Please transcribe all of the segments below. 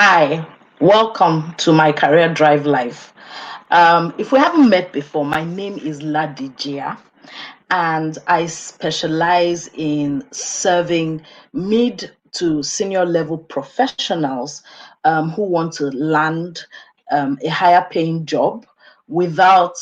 Hi, welcome to my Career Drive Life. If we haven't met before, my name is Ladijia, and I specialize in serving mid to senior level professionals who want to land a higher paying job without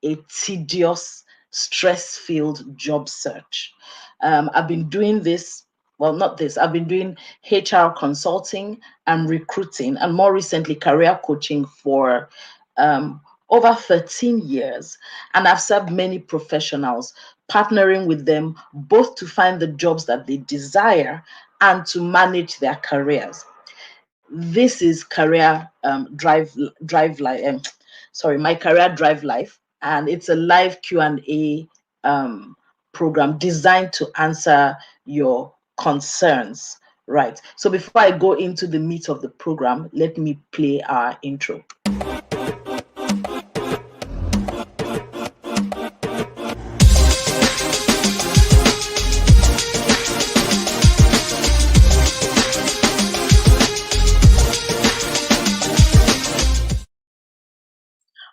a tedious, stress filled job search. I've been doing this, well, not this, I've been doing HR consulting and recruiting, and more recently, career coaching for um, over 13 years. And I've served many professionals, partnering with them both to find the jobs that they desire and to manage their careers. This is career drive life. Sorry, my career drive life, and it's a live Q&A program designed to answer your concerns. Right. So before I go into the meat of the program, let me play our intro.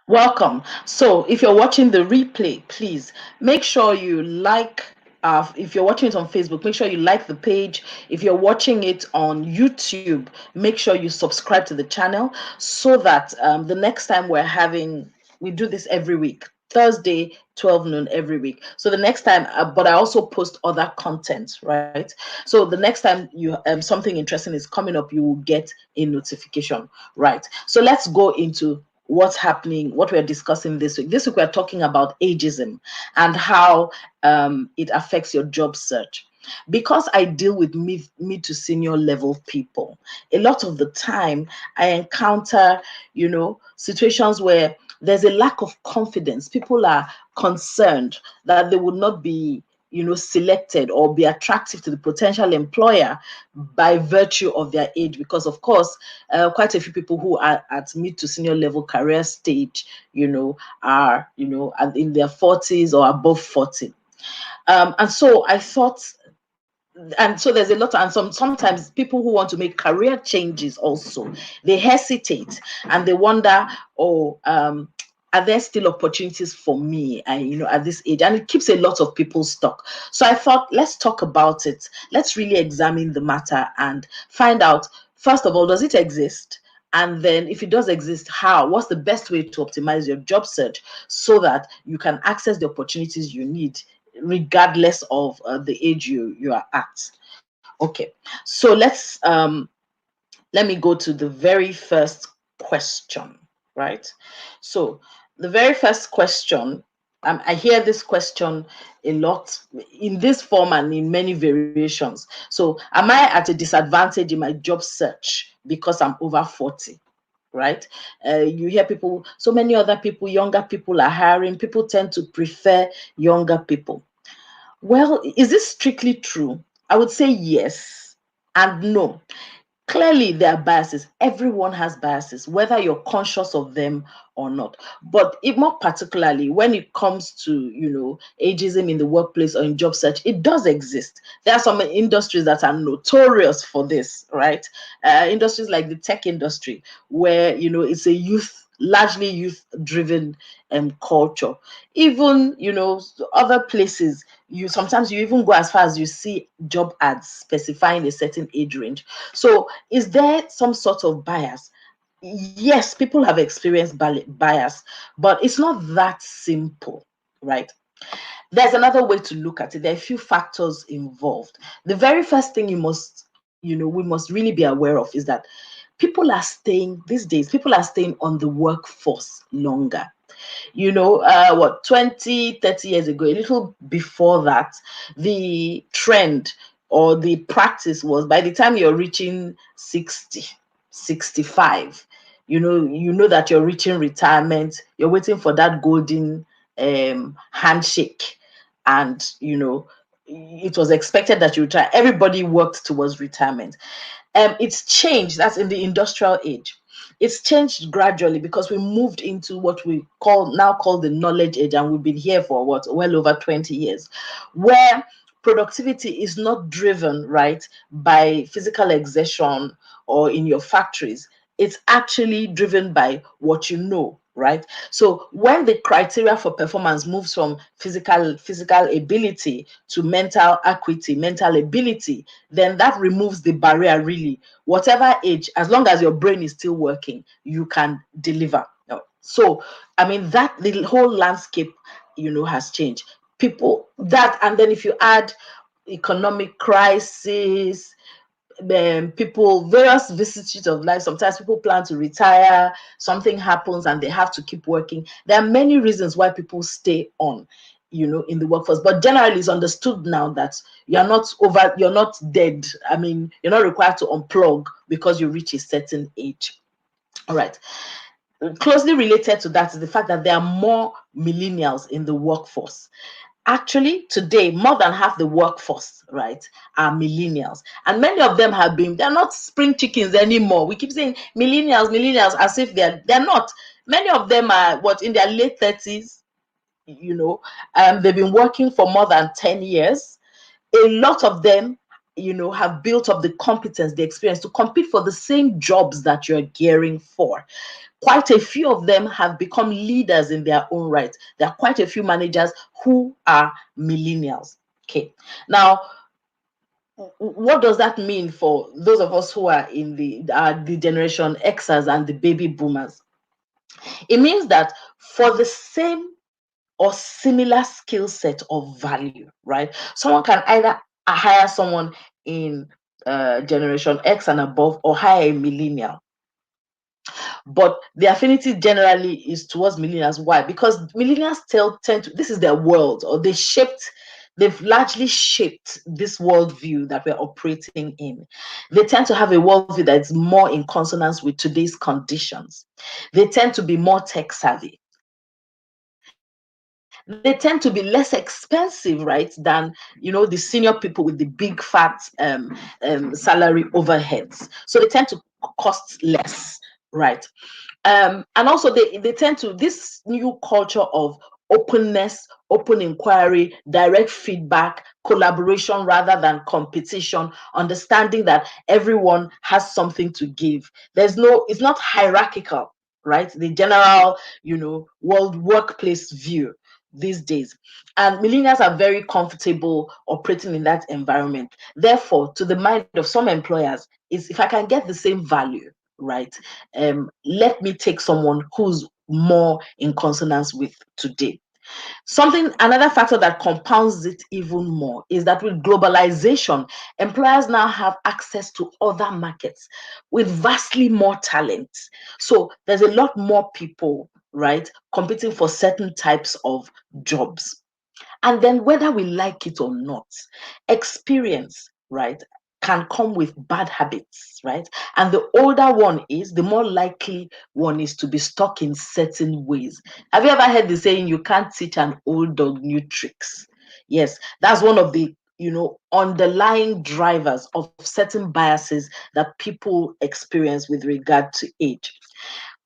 Welcome. So, if you're watching the replay, please make sure you like. If you're watching it on Facebook, make sure you like the page. If you're watching it on YouTube, make sure you subscribe to the channel so that the next time we do this every week, Thursday, 12 noon every week. So the next time, but I also post other content, right? So the next time you something interesting is coming up, you will get a notification, right? So let's go into what's happening, what we're discussing this week. This week, we're talking about ageism and how it affects your job search. Because I deal with mid to senior level people, a lot of the time I encounter, situations where there's a lack of confidence. People are concerned that they would not be selected or be attractive to the potential employer by virtue of their age, because of course quite a few people who are at mid to senior level career stage are in their 40s or above 40. And so I thought, and so there's a lot, and sometimes people who want to make career changes also, they hesitate and they wonder, oh, are there still opportunities for me, at this age? And it keeps a lot of people stuck. So I thought, let's talk about it. Let's really examine the matter and find out, first of all, does it exist? And then if it does exist, how? What's the best way to optimize your job search so that you can access the opportunities you need regardless of the age you are at? Okay, so let me go to the very first question, right? So the very first question, I hear this question a lot in this form and in many variations. So am I at a disadvantage in my job search because I'm over 40? Right? You hear people, so many other people, younger people are hiring. People tend to prefer younger people. Well, is this strictly true? I would say yes and no. Clearly, there are biases. Everyone has biases, whether you're conscious of them or not. But more particularly, when it comes to, ageism in the workplace or in job search, it does exist. There are some industries that are notorious for this, right? Industries like the tech industry, where, it's a largely youth-driven culture. Even, other places, sometimes you even go as far as you see job ads specifying a certain age range. So is there some sort of bias? Yes, people have experienced bias, but it's not that simple, right? There's another way to look at it. There are a few factors involved. The very first thing we must really be aware of is that these days, people are staying on the workforce longer. 20, 30 years ago, a little before that, the trend or the practice was, by the time you're reaching 60, 65, that you're reaching retirement, you're waiting for that golden handshake. And, it was expected that you retire. Everybody worked towards retirement. It's changed. That's in the industrial age. It's changed gradually because we moved into what we now call the knowledge age, and we've been here for well over 20 years, where productivity is not driven, right, by physical exertion or in your factories, it's actually driven by what you know, right? So when the criteria for performance moves from physical ability to mental acuity, mental ability, then that removes the barrier really. Whatever age, as long as your brain is still working, you can deliver. So, I mean, that the whole landscape, has changed. People that, and then if you add economic crisis, people, various vicissitudes of life. Sometimes people plan to retire, something happens and they have to keep working. There are many reasons why people stay on, in the workforce. But generally, it's understood now that you're not dead. I mean, you're not required to unplug because you reach a certain age. All right. Closely related to that is the fact that there are more millennials in the workforce. Actually, today, more than half the workforce, right, are millennials. And many of them they're not spring chickens anymore. We keep saying millennials, millennials, as if they're not. Many of them are in their late 30s, they've been working for more than 10 years. A lot of them, have built up the competence, the experience to compete for the same jobs that you're gearing for. Quite a few of them have become leaders in their own right. There are quite a few managers who are millennials. Okay. Now, what does that mean for those of us who are in the generation Xers and the baby boomers? It means that for the same or similar skill set of value, right? Someone can either hire someone in generation X and above or hire a millennial. But the affinity generally is towards millennials. Why? Because millennials tend to, this is their world, or they've largely shaped this worldview that we're operating in. They tend to have a worldview that is more in consonance with today's conditions. They tend to be more tech savvy. They tend to be less expensive, right, than the senior people with the big fat salary overheads. So they tend to cost less, right? And also they tend to, this new culture of openness, open inquiry, direct feedback, collaboration rather than competition, understanding that everyone has something to give. It's not hierarchical, right? The general, world workplace view these days. And millennials are very comfortable operating in that environment. Therefore, to the mind of some employers, is if I can get the same value, right? Let me take someone who's more in consonance with today. Another factor that compounds it even more is that with globalization, employers now have access to other markets with vastly more talent. So there's a lot more people, right, competing for certain types of jobs. And then whether we like it or not, experience, right, can come with bad habits, right? And the older one is, the more likely one is to be stuck in certain ways. Have you ever heard the saying, you can't teach an old dog new tricks? Yes, that's one of the underlying drivers of certain biases that people experience with regard to age.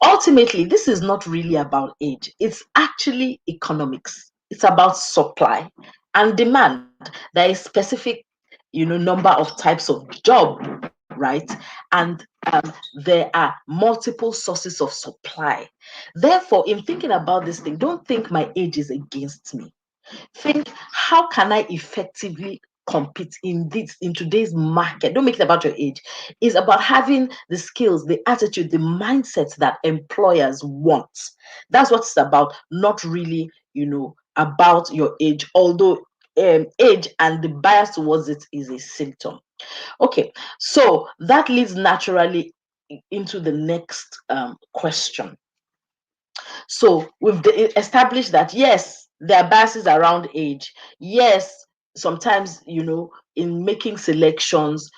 Ultimately, this is not really about age. It's actually economics. It's about supply and demand. There is specific, number of types of job, right? And there are multiple sources of supply. Therefore, in thinking about this thing, don't think my age is against me. Think, how can I effectively compete in today's market? Don't make it about your age. It's about having the skills, the attitude, the mindset that employers want. That's what it's about, not really, about your age, although age and the bias towards it is a symptom. Okay, so that leads naturally into the next question. So we've established that yes, there are biases around age. Yes, sometimes, in making selections,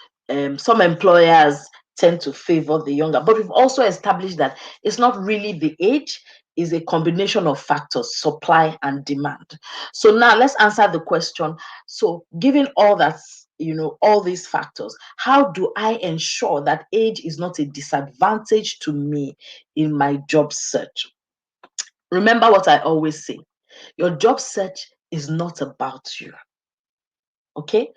some employers tend to favor the younger, but we've also established that it's not really the age, is a combination of factors, supply and demand. So now let's answer the question. So given all that, all these factors, how do I ensure that age is not a disadvantage to me in my job search? Remember what I always say, your job search is not about you. Okay?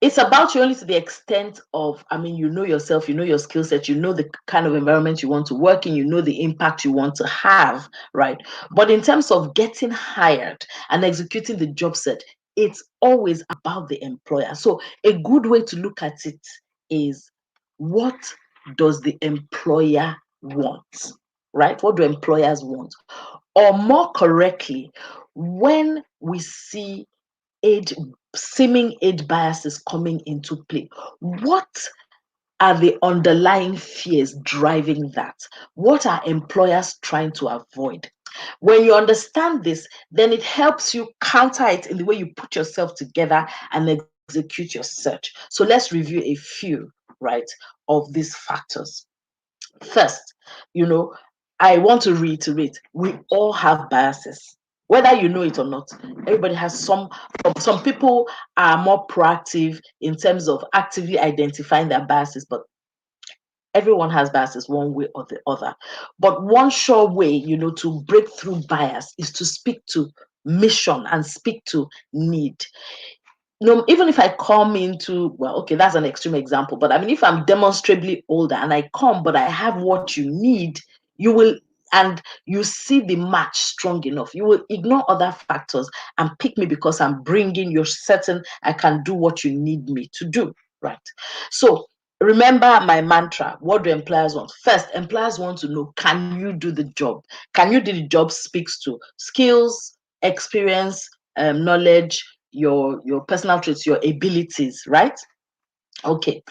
It's about you only to the extent of, I mean, you know yourself, you know your skill set, you know the kind of environment you want to work in, you know the impact you want to have, right? But in terms of getting hired and executing the job set, it's always about the employer. So a good way to look at it is, what does the employer want, right? What do employers want? Or more correctly, when we see age seeming age biases coming into play, what are the underlying fears driving that? What are employers trying to avoid? When you understand this, then it helps you counter it in the way you put yourself together and execute your search. So let's review a few, right, of these factors. First, you know, I want to reiterate, we all have biases, whether you know it or not. Everybody has some people are more proactive in terms of actively identifying their biases, but everyone has biases one way or the other. But one sure way, to break through bias is to speak to mission and speak to need. No, even if I come into, well, okay, that's an extreme example, but I mean, if I'm demonstrably older and I come, but I have what you need, you will, and you see the match strong enough, you will ignore other factors and pick me because I'm bringing, you're certain I can do what you need me to do, right? So remember my mantra. What do employers want? First, employers want to know, can you do the job? Can you do the job? Speaks to skills, experience, knowledge, your personal traits, your abilities, right? Okay.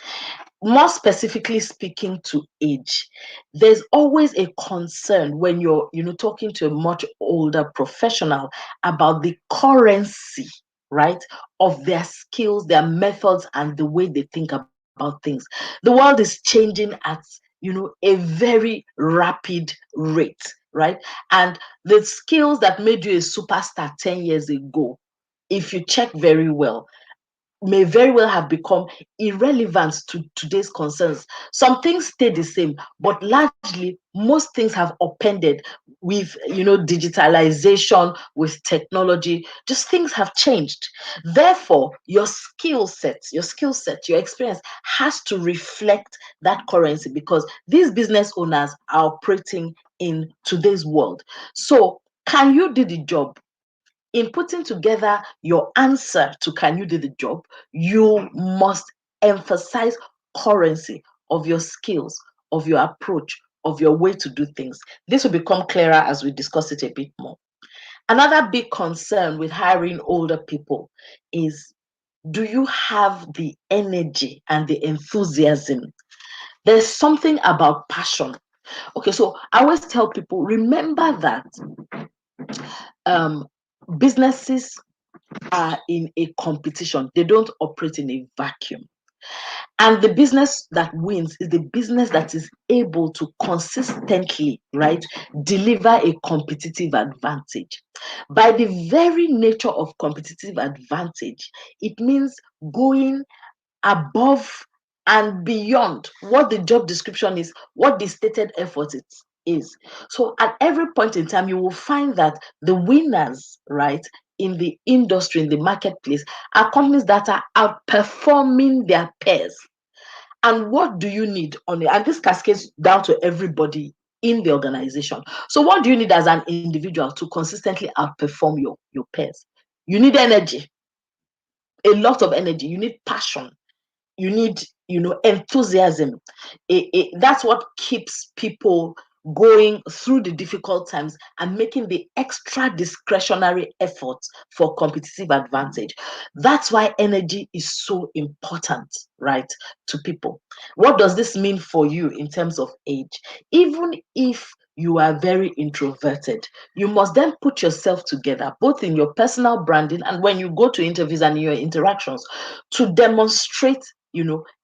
More specifically speaking to age, there's always a concern when you're, talking to a much older professional about the currency, right, of their skills, their methods, and the way they think about things. The world is changing at, a very rapid rate, right? And the skills that made you a superstar 10 years ago, if you check very well, may very well have become irrelevant to today's concerns. Some things stay the same, but largely most things have upended with, digitalization, with technology. Just things have changed. Therefore, your experience has to reflect that currency, because these business owners are operating in today's world. So, can you do the job? In putting together your answer to can you do the job, you must emphasize currency of your skills, of your approach, of your way to do things. This will become clearer as we discuss it a bit more. Another big concern with hiring older people is, do you have the energy and the enthusiasm? There's something about passion. Okay, so I always tell people, remember that um, businesses are in a competition. They don't operate in a vacuum. And the business that wins is the business that is able to consistently, right, deliver a competitive advantage. By the very nature of competitive advantage, it means going above and beyond what the job description is, what the stated effort is. So at every point in time, you will find that the winners, right, in the industry, in the marketplace, are companies that are outperforming their peers. And what do you need on it? And this cascades down to everybody in the organization. So what do you need as an individual to consistently outperform your peers? You need energy, a lot of energy. You need passion, you need, enthusiasm. That's what keeps people going through the difficult times and making the extra discretionary effort for competitive advantage. That's why energy is so important, right, to people. What does this mean for you in terms of age? Even if you are very introverted, you must then put yourself together, both in your personal branding and when you go to interviews and in your interactions, to demonstrate,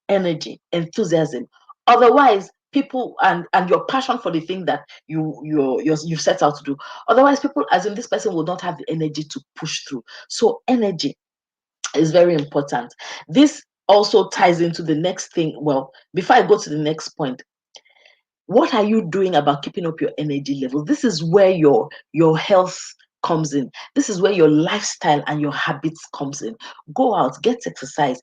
energy, enthusiasm. Otherwise, people, and your passion for the thing that you set out to do. Otherwise, people assume this person will not have the energy to push through. So energy is very important. This also ties into the next thing. Well, before I go to the next point, what are you doing about keeping up your energy level? This is where your health comes in. This is where your lifestyle and your habits comes in. Go out, get exercise,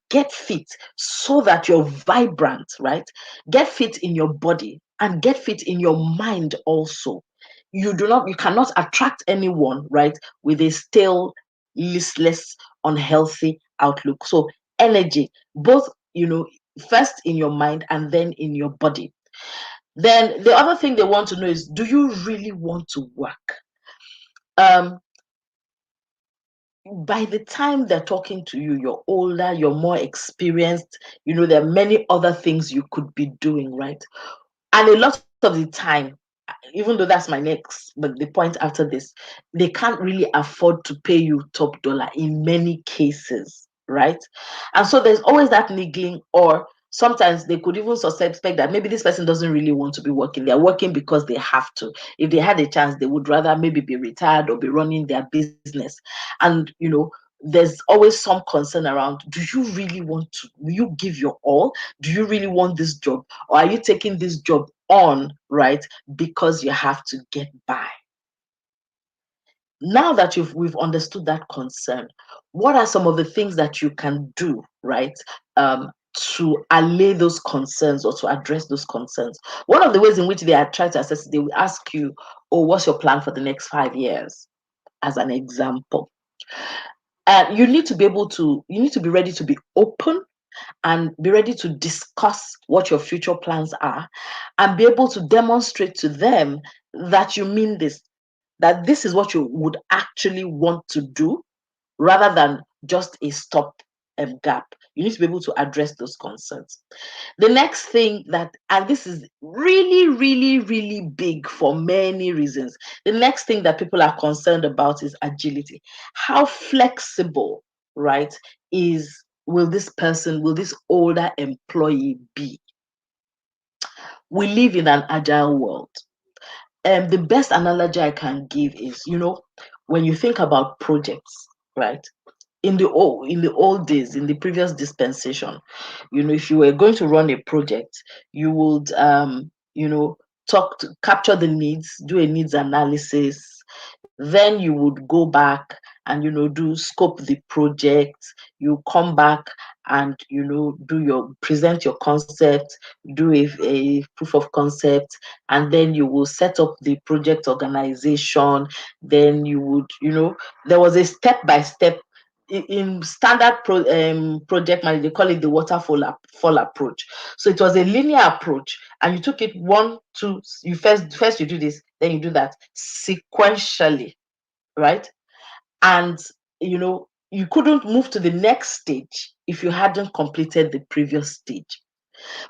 get fit so that you're vibrant, right? Get fit in your body and get fit in your mind also. You cannot attract anyone, right, with a stale, listless, unhealthy outlook. So energy, both, first in your mind and then in your body. Then the other thing they want to know is, do you really want to work? Um, by the time they're talking to you, you're older, you're more experienced, there are many other things you could be doing, right? And a lot of the time, even though that's my next, but the point after this, they can't really afford to pay you top dollar in many cases, right? And so there's always that niggling, or sometimes they could even suspect that maybe this person doesn't really want to be working. They're working because they have to. If they had a chance, they would rather maybe be retired or be running their business. And, there's always some concern around, do you really want to? Will you give your all? Do you really want this job? Or are you taking this job on, right, because you have to get by? Now that we've understood that concern, what are some of the things that you can do, right, to allay those concerns or to address those concerns? One of the ways in which they are trying to assess, they will ask you, oh, what's your plan for the next 5 years, as an example. And you need to be ready to be open and be ready to discuss what your future plans are, and be able to demonstrate to them that you mean this, that this is what you would actually want to do, rather than just a stop gap. You need to be able to address those concerns. The next thing and this is really, really, really big for many reasons. The next thing that people are concerned about is agility. How flexible, right, will this older employee be? We live in an agile world. The best analogy I can give is, when you think about projects, right? In the old days, in the previous dispensation, if you were going to run a project, you would capture the needs, do a needs analysis, then you would go back and do scope the project. You come back and present your concept, do a proof of concept, and then you will set up the project organization. Then you would there was a step by step. In standard project management, they call it the fall approach. So it was a linear approach, and you took it one, two. You first you do this, then you do that sequentially, right? And you couldn't move to the next stage if you hadn't completed the previous stage.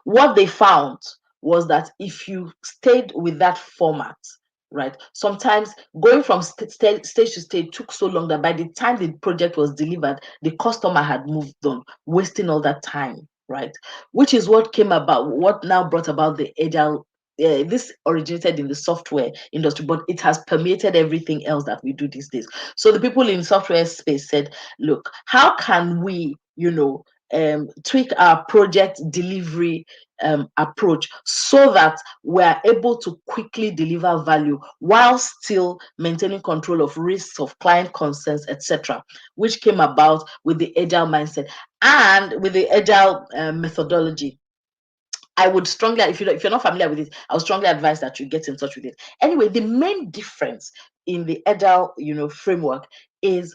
What they found was that if you stayed with that format, right, sometimes going from stage to stage took so long that by the time the project was delivered, the customer had moved on, wasting all that time, right? Which is what now brought about the agile. This originated in the software industry, but it has permeated everything else that we do these days. So the people in software space said, look, how can we, tweak our project delivery approach so that we're able to quickly deliver value while still maintaining control of risks, of client concerns, etc., which came about with the agile mindset and with the agile methodology. I would strongly, if you're not familiar with it, I would strongly advise that you get in touch with it. Anyway, the main difference in the agile, framework is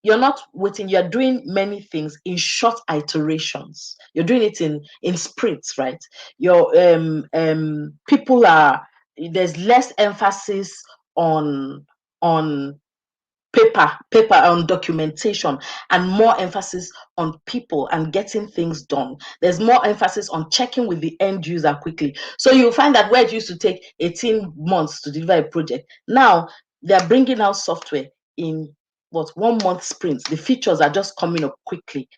you're not waiting, you're doing many things in short iterations. You're doing it in sprints, right? Your people there's less emphasis on on paper on documentation, and more emphasis on people and getting things done. There's more emphasis on checking with the end user quickly. So you'll find that where it used to take 18 months to deliver a project, now they're bringing out software in 1 month sprints. The features are just coming up quickly,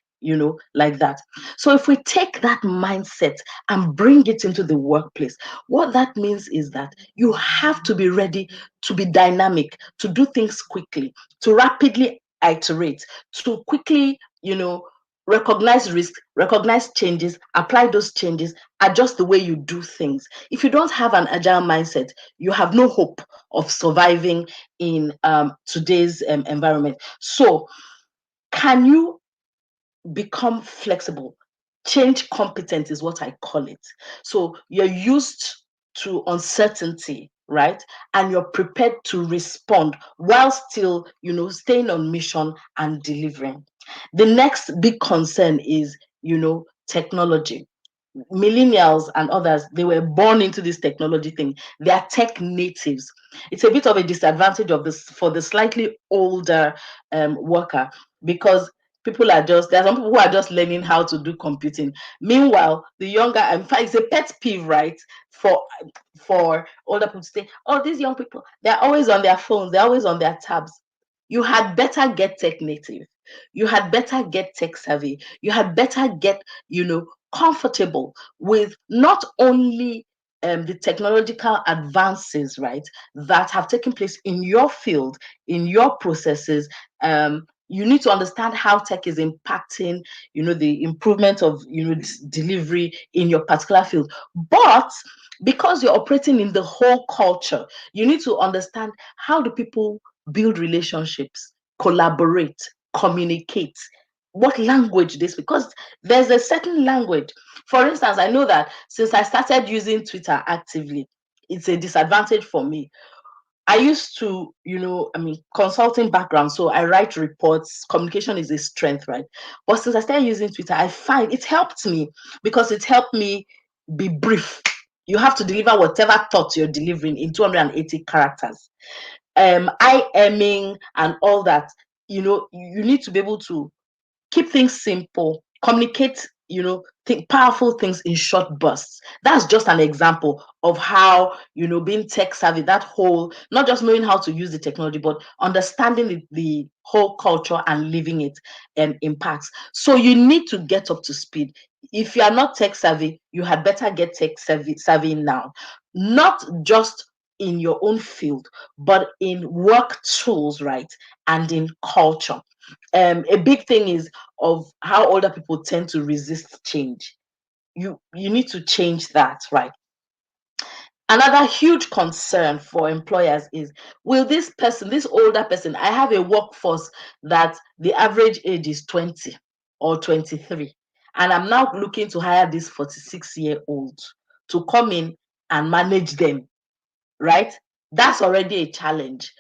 like that. So if we take that mindset and bring it into the workplace, what that means is that you have to be ready to be dynamic, to do things quickly, to rapidly iterate, to quickly, recognize risk, recognize changes, apply those changes, adjust the way you do things. If you don't have an agile mindset, you have no hope of surviving in today's environment. So, can you become flexible? Change competent is what I call it. So, you're used to uncertainty, right? And you're prepared to respond while still, staying on mission and delivering. The next big concern is, technology. Millennials and others, they were born into this technology thing. They are tech natives. It's a bit of a disadvantage of this for the slightly older worker, because there are some people who are just learning how to do computing. Meanwhile, the younger, in fact, it's a pet peeve, right? For older people to say, oh, these young people, they're always on their phones, they're always on their tabs. You had better get tech native. You had better get tech savvy. You had better get, comfortable with not only the technological advances, right, that have taken place in your field, in your processes. You need to understand how tech is impacting, the improvement of, delivery in your particular field. But because you're operating in the whole culture, you need to understand how do people build relationships, collaborate, communicate, what language this, because there's a certain language. For instance, I know that since I started using Twitter actively, it's a disadvantage for me. I used to, consulting background, so I write reports. Communication is a strength, right? But since I started using Twitter, I find it helped me, because it helped me be brief. You have to deliver whatever thought you're delivering in 280 characters. IMing and all that. You need to be able to keep things simple, communicate, think powerful things in short bursts. That's just an example of how, being tech savvy, that whole, not just knowing how to use the technology, but understanding the whole culture and living it impacts. So you need to get up to speed. If you are not tech savvy, you had better get tech savvy now, not just in your own field, but in work tools, right? And in culture. A big thing is of how older people tend to resist change. You need to change that, right? Another huge concern for employers is, will this person, this older person, I have a workforce that the average age is 20 or 23, and I'm now looking to hire this 46-year-old to come in and manage them, right? That's already a challenge,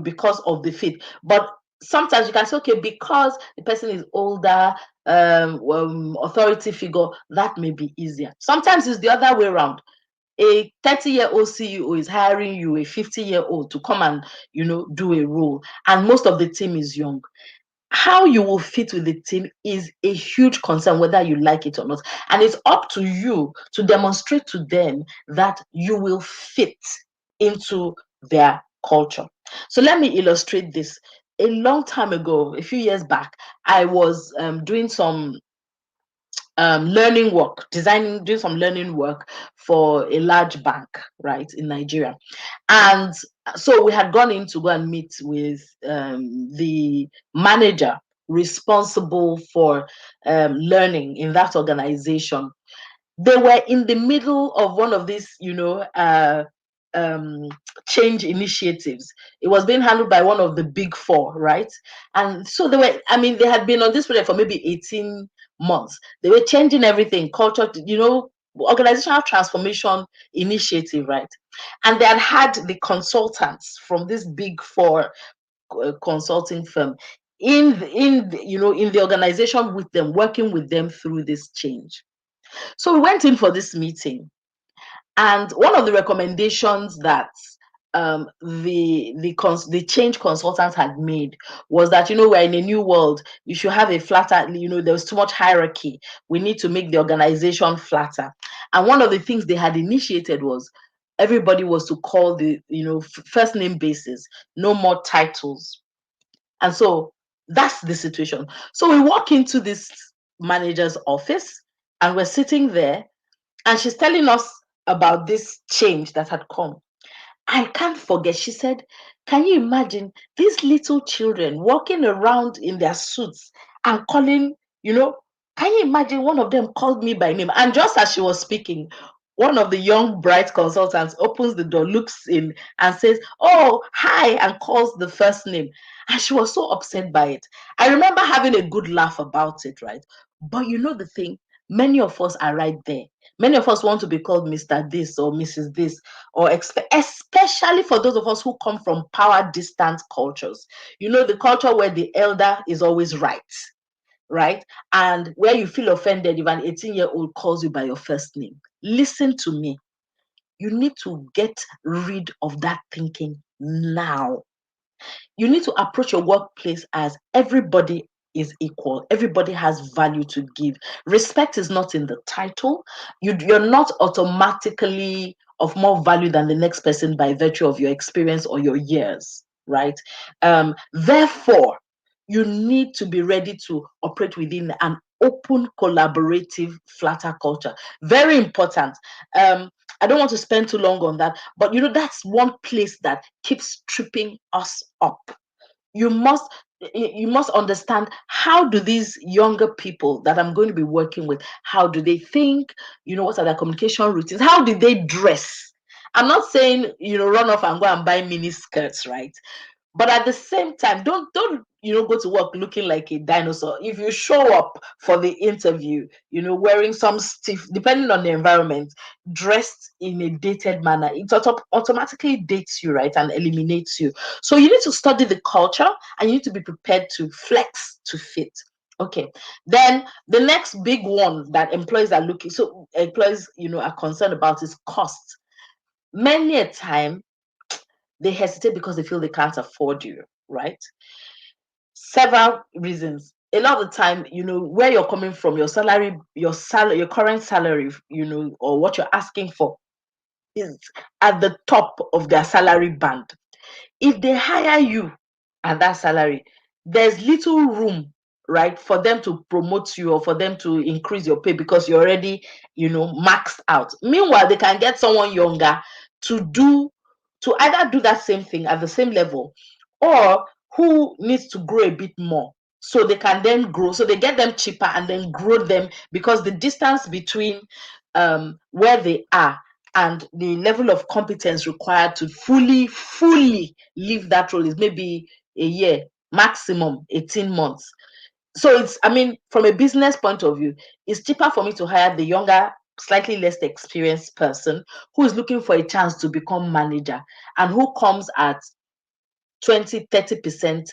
because of the fit. But sometimes you can say, okay, because the person is older, authority figure, that may be easier. Sometimes it's the other way around. A 30-year-old CEO is hiring you, a 50-year-old, to come and, do a role, and most of the team is young. How you will fit with the team is a huge concern, whether you like it or not. And it's up to you to demonstrate to them that you will fit into their culture. So let me illustrate this. A long time ago, a few years back, I was doing some learning work, doing some learning work for a large bank, right, in Nigeria. And so we had gone in to go and meet with the manager responsible for learning in that organization. They were in the middle of one of these, um, change initiatives. It was being handled by one of the big four, right? And so they had been on this project for maybe 18 months. They were changing everything, culture, organizational transformation initiative, right? And they had the consultants from this big four consulting firm in the organization with them, working with them through this change. So we went in for this meeting, and one of the recommendations that the change consultants had made was that, we're in a new world. You should have a flatter. There's too much hierarchy. We need to make the organization flatter. And one of the things they had initiated was everybody was to call the first name basis, no more titles. And so that's the situation. So we walk into this manager's office, and we're sitting there, and she's telling us about this change that had come. I can't forget, she said, can you imagine these little children walking around in their suits and calling, Can you imagine one of them called me by name? And just as she was speaking, one of the young bright consultants opens the door, looks in, and says, "Oh, hi," and calls the first name. And she was so upset by it. I remember having a good laugh about it, right? But you know the thing, many of us are right there. Many of us want to be called Mr. This or Mrs. This, or especially for those of us who come from power distant cultures. You know, the culture where the elder is always right, right? And where you feel offended if an 18-year-old calls you by your first name. Listen to me. You need to get rid of that thinking now. You need to approach your workplace as everybody is equal. Everybody has value to give. Respect is not in the title. You're not automatically of more value than the next person by virtue of your experience or your years, right? Therefore, you need to be ready to operate within an open, collaborative, flatter culture. Very important. I don't want to spend too long on that, but you know, that's one place that keeps tripping us up. You must you must understand, how do these younger people that I'm going to be working with, how do they think? You know, what are their communication routines? How do they dress? I'm not saying, you know, run off and go and buy mini skirts, right? But at the same time, don't you know, go to work looking like a dinosaur. If you show up for the interview, you know, wearing some stiff, depending on the environment, dressed in a dated manner, it automatically dates you, right, and eliminates you. So you need to study the culture, and you need to be prepared to flex to fit. Okay. Then the next big one that employees, you know, are concerned about is cost. Many a time they hesitate because they feel they can't afford you, right? Several reasons. A lot of the time, you know, where you're coming from, your current salary, you know, or what you're asking for is at the top of their salary band. If they hire you at that salary, there's little room, right, for them to promote you or for them to increase your pay because you're already, you know, maxed out. Meanwhile, they can get someone younger to do to either do that same thing at the same level, or who needs to grow a bit more, so they can then grow, so they get them cheaper and then grow them, because the distance between where they are and the level of competence required to fully leave that role is maybe a year, maximum 18 months. So it's, I mean, from a business point of view, it's cheaper for me to hire the younger, slightly less experienced person who is looking for a chance to become manager and who comes at 20-30%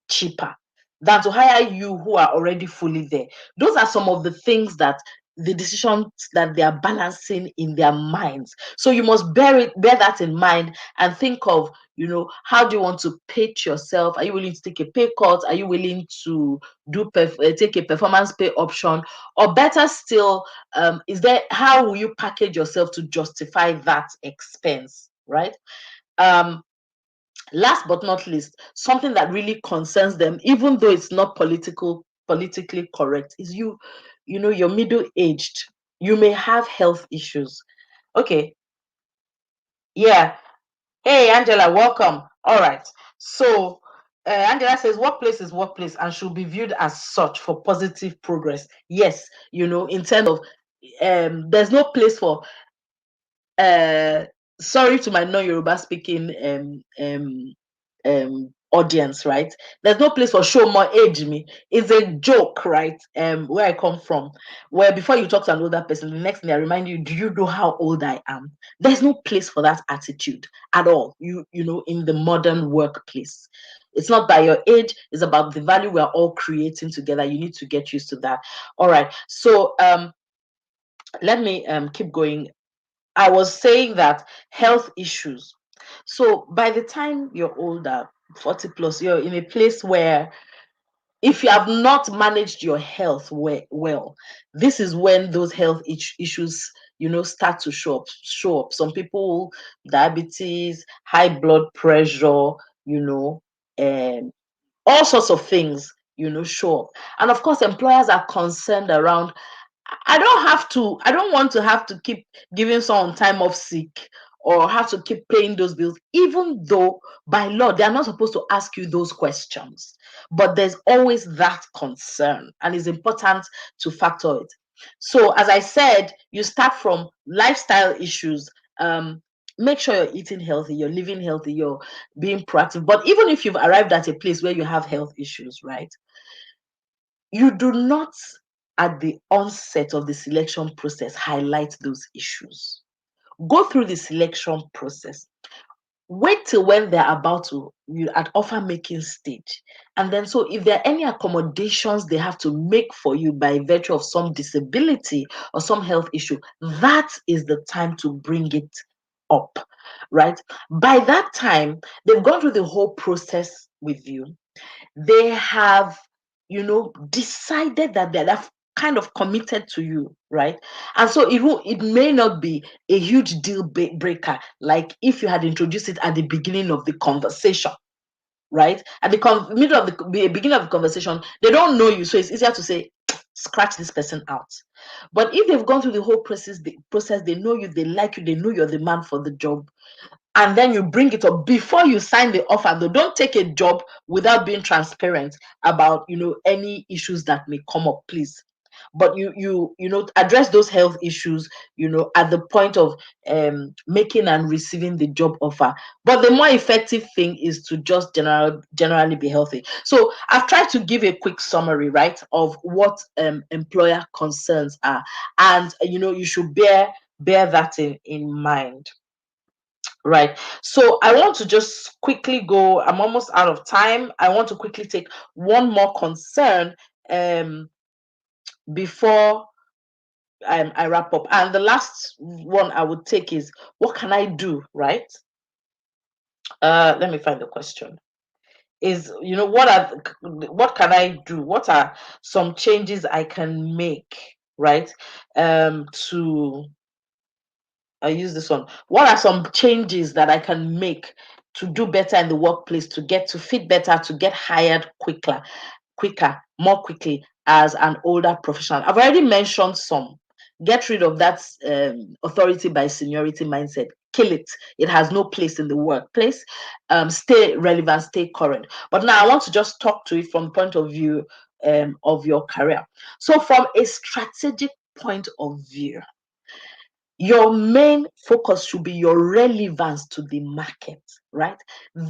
cheaper than to hire you who are already fully there. Those are some of the things that the decisions that they are balancing in their minds. So you must bear that in mind and think of, you know, how do you want to pitch yourself? Are you willing to take a pay cut? Are you willing to take a performance pay option? Or better still, is there, how will you package yourself to justify that expense, right? Um, Last but not least, something that really concerns them, even though it's not politically correct, is you know, you're middle aged, you may have health issues. Okay. Yeah. Hey, Angela, welcome. All right. So Angela says workplace is workplace and should be viewed as such for positive progress. Yes, you know, in terms of there's no place for uh sorry to my non-Yoruba speaking audience, right? There's no place for show more age me. It's a joke, right? Where I come from, where before you talk to an older person, the next thing I remind you, do you know how old I am? There's no place for that attitude at all. You know, in the modern workplace. It's not by your age, it's about the value we're all creating together. You need to get used to that. All right. So let me keep going. I was saying that health issues. So by the time you're older, 40 plus, you're in a place where if you have not managed your health well, this is when those health issues, you know, start to show up. Some people, diabetes, high blood pressure, you know, and all sorts of things, you know, show up. And of course, employers are concerned around, I don't want to have to keep giving someone time off sick or have to keep paying those bills, even though by law they are not supposed to ask you those questions. But there's always that concern, and it's important to factor it. So, as I said, you start from lifestyle issues. Make sure you're eating healthy, you're living healthy, you're being proactive. But even if you've arrived at a place where you have health issues, right? You do not, at the onset of the selection process, highlight those issues. Go through the selection process. Wait till when they're about to, you at offer making stage. And then, so if there are any accommodations they have to make for you by virtue of some disability or some health issue, that is the time to bring it up, right? By that time, they've gone through the whole process with you. They have, decided that they're kind of committed to you, right? And so it may not be a huge deal breaker, like if you had introduced it at the beginning of the conversation, right? At the middle of the beginning of the conversation, they don't know you, so it's easier to say, scratch this person out. But if they've gone through the whole process, they know you, they like you, they know you're the man for the job, and then you bring it up before you sign the offer. Though, don't take a job without being transparent about any issues that may come up, please. But address those health issues at the point of making and receiving the job offer. But the more effective thing is to just generally be healthy. So I've tried to give a quick summary, right, of what employer concerns are, and you should bear that in mind. Right. So I want to just quickly go. I'm almost out of time. I want to quickly take one more concern before I wrap up. And the last one I would take is, what can I do? Right. Let me find the question. Is what can I do? What are some changes I can make? Right. To I use this one. What are some changes that I can make to do better in the workplace, to get to fit better, to get hired more quickly as an older professional? I've already mentioned some. Get rid of that authority by seniority mindset. Kill it. It has no place in the workplace. Stay relevant, stay current. But now I want to just talk to it from the point of view of your career. So, from a strategic point of view, your main focus should be your relevance to the market, right?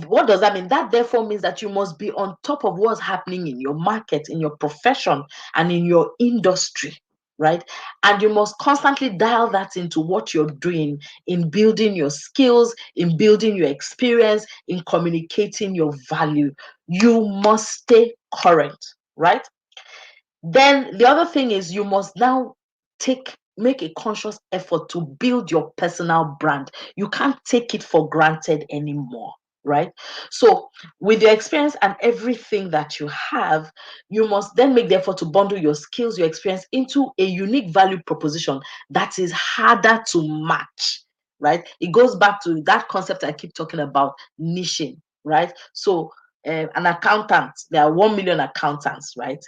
What does that mean? That therefore means that you must be on top of what's happening in your market, in your profession, and in your industry, right? And you must constantly dial that into what you're doing in building your skills, in building your experience, in communicating your value. You must stay current, right? Then the other thing is, you must now make a conscious effort to build your personal brand. You can't take it for granted anymore, right? So with your experience and everything that you have, you must then make the effort to bundle your skills, your experience into a unique value proposition that is harder to match, right? It goes back to that concept I keep talking about, niching, right? So an accountant, there are 1 million accountants, right?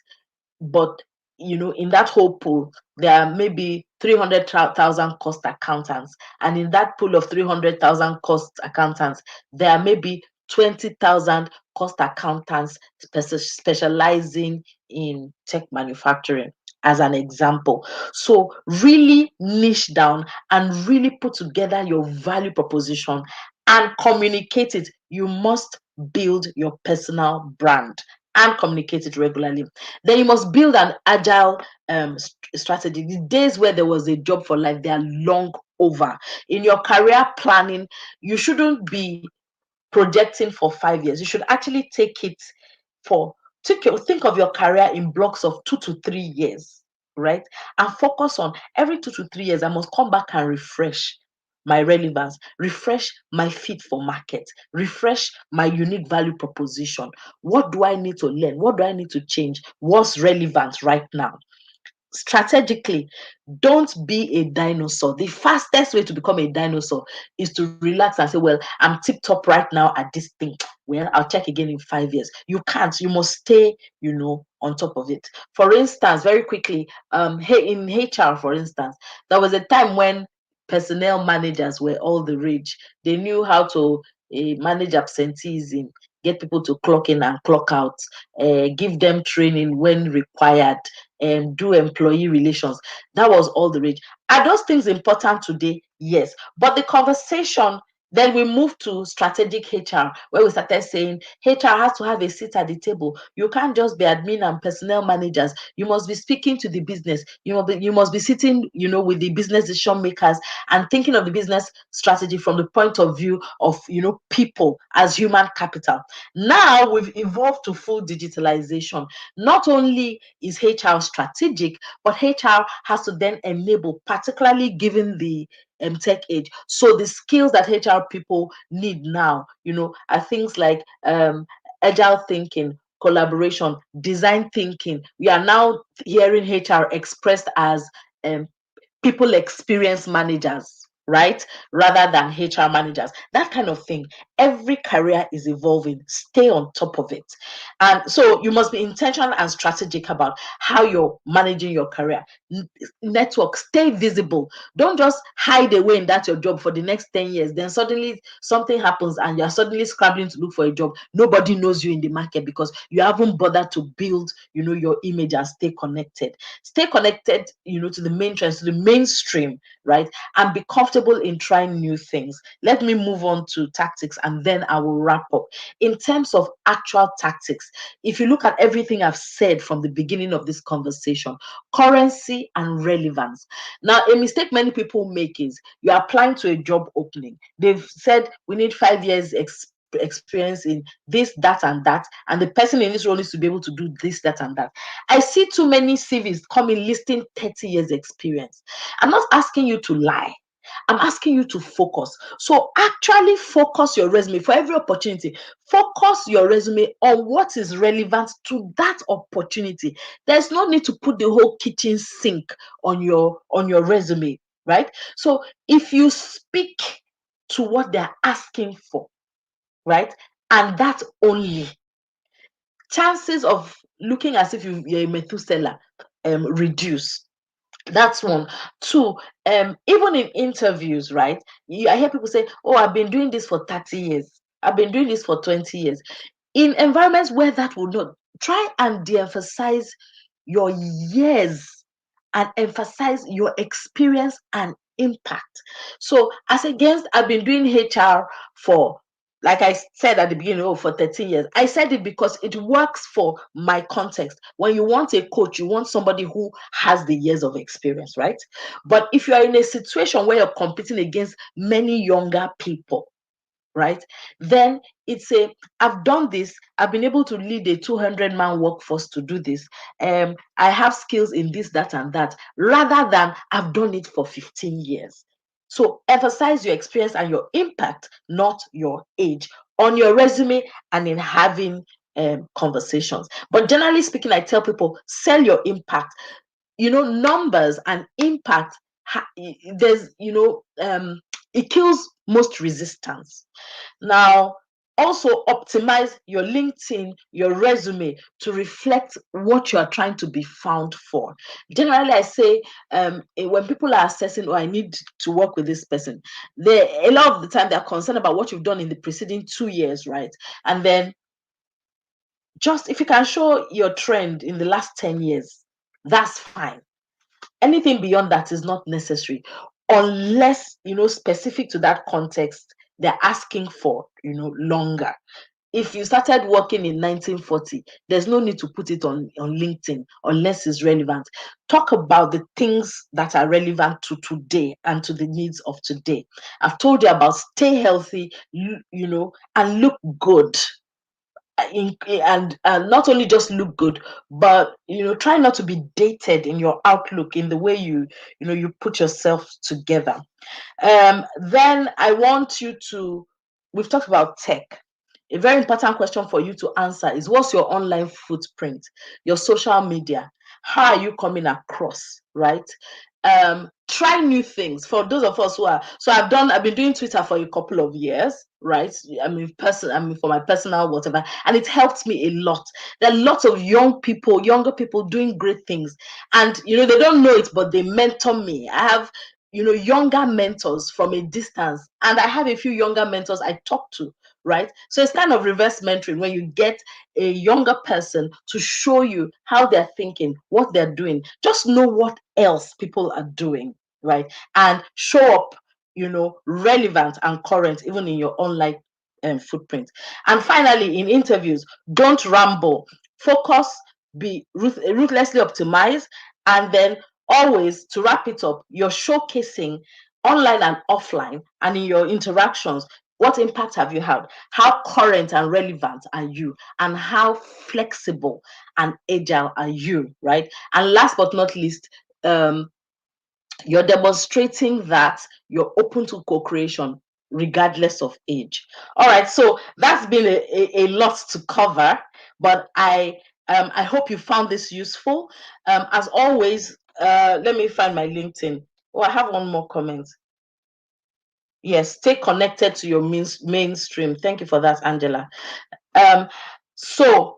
But in that whole pool, there are maybe 300,000 cost accountants, and in that pool of 300,000 cost accountants, there are maybe 20,000 cost accountants specializing in tech manufacturing, as an example. So really niche down and really put together your value proposition and communicate it. You must build your personal brand and communicate it regularly. Then you must build an agile strategy. The days where there was a job for life, they are long over. In your career planning, you shouldn't be projecting for 5 years. You should actually for think of your career in blocks of 2 to 3 years, right? And focus on every 2 to 3 years. I must come back and refresh my relevance, refresh my fit for market, refresh my unique value proposition. What do I need to learn? What do I need to change? What's relevant right now? Strategically, don't be a dinosaur. The fastest way to become a dinosaur is to relax and say, well, I'm tip top right now at this thing. Well, I'll check again in 5 years. You can't. You must stay, on top of it. For instance, very quickly, in HR, for instance, there was a time when personnel managers were all the rage. They knew how to manage absenteeism, get people to clock in and clock out, give them training when required, and do employee relations. That was all the rage. Are those things important today? Yes. But the conversation, then we moved to strategic HR, where we started saying HR has to have a seat at the table. You can't just be admin and personnel managers. You must be speaking to the business. You must be sitting, with the business decision makers and thinking of the business strategy from the point of view of, people as human capital. Now we've evolved to full digitalization. Not only is HR strategic, but HR has to then enable, particularly given the tech age. So the skills that HR people need now, are things like agile thinking, collaboration, design thinking. We are now hearing HR expressed as um, people experience managers, right? Rather than HR managers, that kind of thing. Every career is evolving. Stay on top of it. And so you must be intentional and strategic about how you're managing your career. Network, stay visible. Don't just hide away in that your job for the next 10 years. Then suddenly something happens and you're suddenly scrambling to look for a job. Nobody knows you in the market because you haven't bothered to build, your image and stay connected. Stay connected, to the main trends, to the mainstream, right? And be comfortable in trying new things. Let me move on to tactics and then I will wrap up. In terms of actual tactics, if you look at everything I've said from the beginning of this conversation, currency and relevance. Now, a mistake many people make is you're applying to a job opening. They've said we need 5 years experience in this, that, and the person in this role needs to be able to do this, that, and that. I see too many CVs coming listing 30 years experience. I'm not asking you to lie. I'm asking you to focus. So actually focus your resume for every opportunity. Focus your resume on what is relevant to that opportunity. There's no need to put the whole kitchen sink on your resume, right? So if you speak to what they're asking for, right, and that only, chances of looking as if you're a Methuselah reduce. That's one. Two, even in interviews, right? I hear people say, "Oh, I've been doing this for 30 years. I've been doing this for 20 years." In environments where that would not, try and de-emphasize your years and emphasize your experience and impact. So, as against, I've been doing HR for, like I said at the beginning, for 13 years. I said it because it works for my context. When you want a coach, you want somebody who has the years of experience, right? But if you are in a situation where you're competing against many younger people, right, then it's a, I've done this, I've been able to lead a 200-man workforce to do this, I have skills in this, that, and that, rather than I've done it for 15 years. So emphasize your experience and your impact, not your age, on your resume and in having conversations. But generally speaking, I tell people, sell your impact. Numbers and impact, there's, it kills most resistance. Now, also optimize your LinkedIn, your resume to reflect what you are trying to be found for. Generally, I say, when people are assessing, oh, I need to work with this person, a lot of the time they're concerned about what you've done in the preceding 2 years, right? And then just if you can show your trend in the last 10 years, that's fine. Anything beyond that is not necessary, unless, specific to that context, they're asking for, longer. If you started working in 1940, there's no need to put it on LinkedIn unless it's relevant. Talk about the things that are relevant to today and to the needs of today. I've told you about stay healthy, and look good. And not only just look good, but try not to be dated in your outlook, in the way you put yourself together. Then I want you to, we've talked about tech. A very important question for you to answer is, what's your online footprint, your social media? How are you coming across, right? Try new things. For those of us who are, so I've been doing Twitter for a couple of years, right? For my personal whatever, and it helped me a lot. There are lots of younger people doing great things, and they don't know it, but they mentor me. I have younger mentors from a distance. And I have a few younger mentors I talk to, right? So it's kind of reverse mentoring when you get a younger person to show you how they're thinking, what they're doing. Just know what else people are doing, right? And show up, relevant and current, even in your online footprint. And finally, in interviews, don't ramble. Focus, be ruthlessly optimized, and then always, to wrap it up, you're showcasing online and offline and in your interactions. What impact have you had? How current and relevant are you? And how flexible and agile are you, right? And last but not least, you're demonstrating that you're open to co-creation regardless of age. All right, so that's been a lot to cover, but I hope you found this useful. As always, let me find my LinkedIn. Oh, I have one more comment. Yes, stay connected to your mainstream. Thank you for that, Angela. Um, so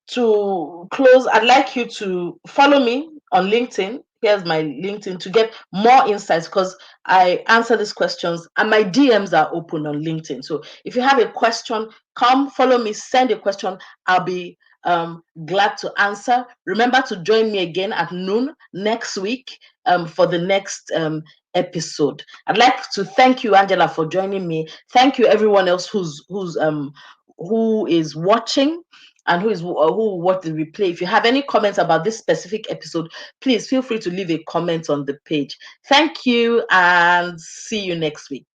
to close, I'd like you to follow me on LinkedIn. Here's my LinkedIn to get more insights, because I answer these questions and my DMs are open on LinkedIn. So if you have a question, come follow me, send a question. I'll be glad to answer. Remember to join me again at noon next week for the next episode. I'd like to thank you, Angela, for joining me. Thank you, everyone else who is watching and who watch the replay. If you have any comments about this specific episode, please feel free to leave a comment on the page. Thank you and see you next week.